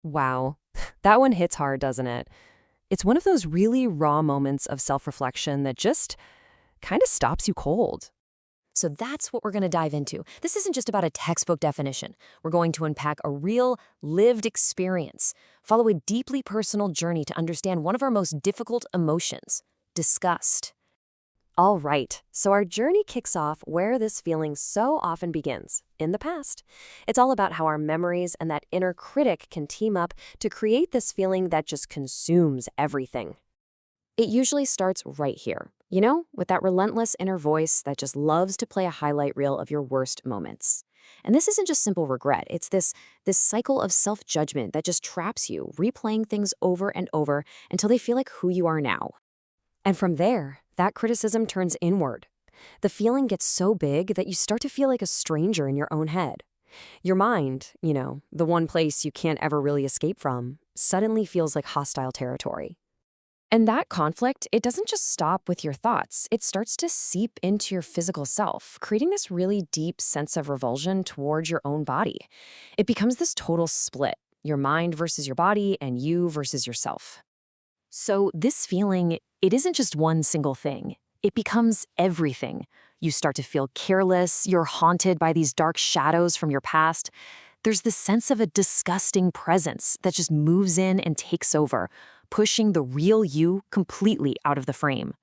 Wow. That one hits hard, doesn't it? It's one of those really raw moments of self-reflection that just kind of stops you cold. So that's what we're going to dive into. This isn't just about a textbook definition. We're going to unpack a real, lived experience, follow a deeply personal journey to understand one of our most difficult emotions, disgust. All right, so our journey kicks off where this feeling so often begins, in the past. It's all about how our memories and that inner critic can team up to create this feeling that just consumes everything. It usually starts right here, with that relentless inner voice that just loves to play a highlight reel of your worst moments. And this isn't just simple regret. It's this cycle of self-judgment that just traps you, replaying things over and over until they feel like who you are now. And from there, that criticism turns inward. The feeling gets so big that you start to feel like a stranger in your own head. Your mind, the one place you can't ever really escape from, suddenly feels like hostile territory. And that conflict, it doesn't just stop with your thoughts. It starts to seep into your physical self, creating this really deep sense of revulsion towards your own body. It becomes this total split, your mind versus your body and you versus yourself. So this feeling, it isn't just one single thing. It becomes everything. You start to feel careless, you're haunted by these dark shadows from your past. There's this sense of a disgusting presence that just moves in and takes over, pushing the real you completely out of the frame.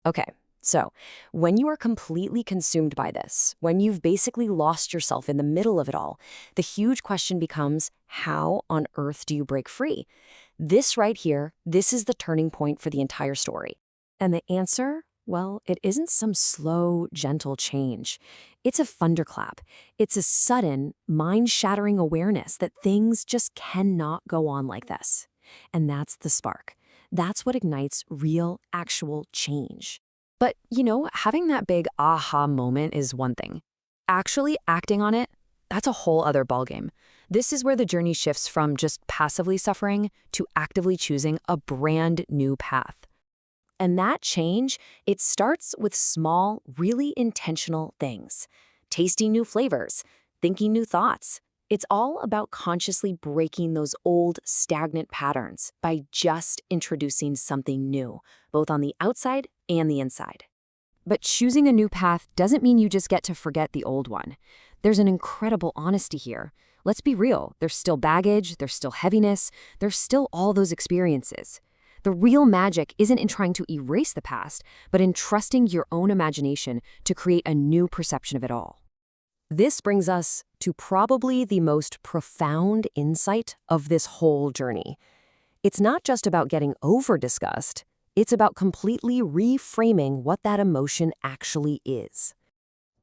Okay, so when you are completely consumed by this, when you've basically lost yourself in the middle of it all, the huge question becomes, how on earth do you break free? This right here, this is the turning point for the entire story. And the answer? Well, it isn't some slow, gentle change. It's a thunderclap. It's a sudden, mind-shattering awareness that things just cannot go on like this. And that's the spark. That's what ignites real, actual change. But, having that big aha moment is one thing. Actually acting on it, that's a whole other ballgame. This is where the journey shifts from just passively suffering to actively choosing a brand new path. And that change, it starts with small, really intentional things. Tasting new flavors, thinking new thoughts. It's all about consciously breaking those old, stagnant patterns by just introducing something new, both on the outside and the inside. But choosing a new path doesn't mean you just get to forget the old one. There's an incredible honesty here. Let's be real, there's still baggage, there's still heaviness, there's still all those experiences. The real magic isn't in trying to erase the past, but in trusting your own imagination to create a new perception of it all. This brings us to probably the most profound insight of this whole journey. It's not just about getting over disgust, it's about completely reframing what that emotion actually is.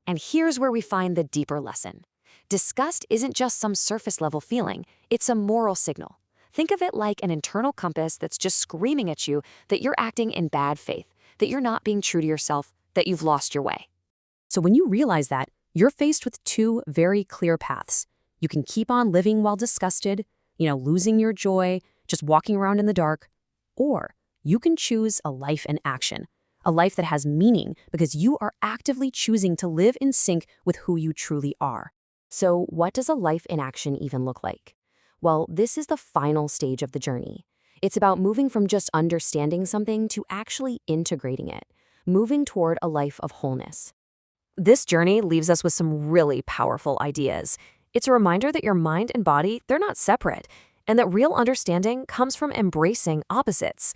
And here's where we find the deeper lesson. Disgust isn't just some surface-level feeling, it's a moral signal. Think of it like an internal compass that's just screaming at you that you're acting in bad faith, that you're not being true to yourself, that you've lost your way. So when you realize that, you're faced with two very clear paths. You can keep on living while disgusted, losing your joy, just walking around in the dark, or you can choose a life in action, a life that has meaning because you are actively choosing to live in sync with who you truly are. So what does a life in action even look like? Well, this is the final stage of the journey. It's about moving from just understanding something to actually integrating it, moving toward a life of wholeness. This journey leaves us with some really powerful ideas. It's a reminder that your mind and body, they're not separate, and that real understanding comes from embracing opposites.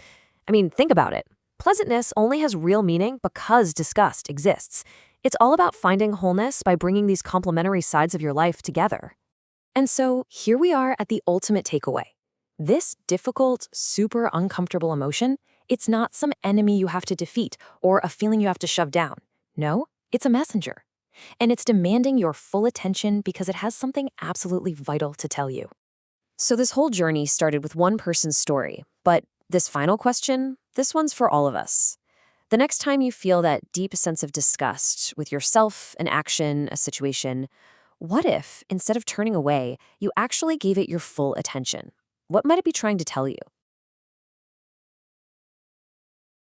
Think about it. Pleasantness only has real meaning because disgust exists. It's all about finding wholeness by bringing these complementary sides of your life together. And so here we are at the ultimate takeaway. This difficult, super uncomfortable emotion, it's not some enemy you have to defeat or a feeling you have to shove down. No, it's a messenger. And it's demanding your full attention because it has something absolutely vital to tell you. So this whole journey started with one person's story, but this final question, this one's for all of us. The next time you feel that deep sense of disgust with yourself, an action, a situation, what if, instead of turning away, you actually gave it your full attention? What might it be trying to tell you?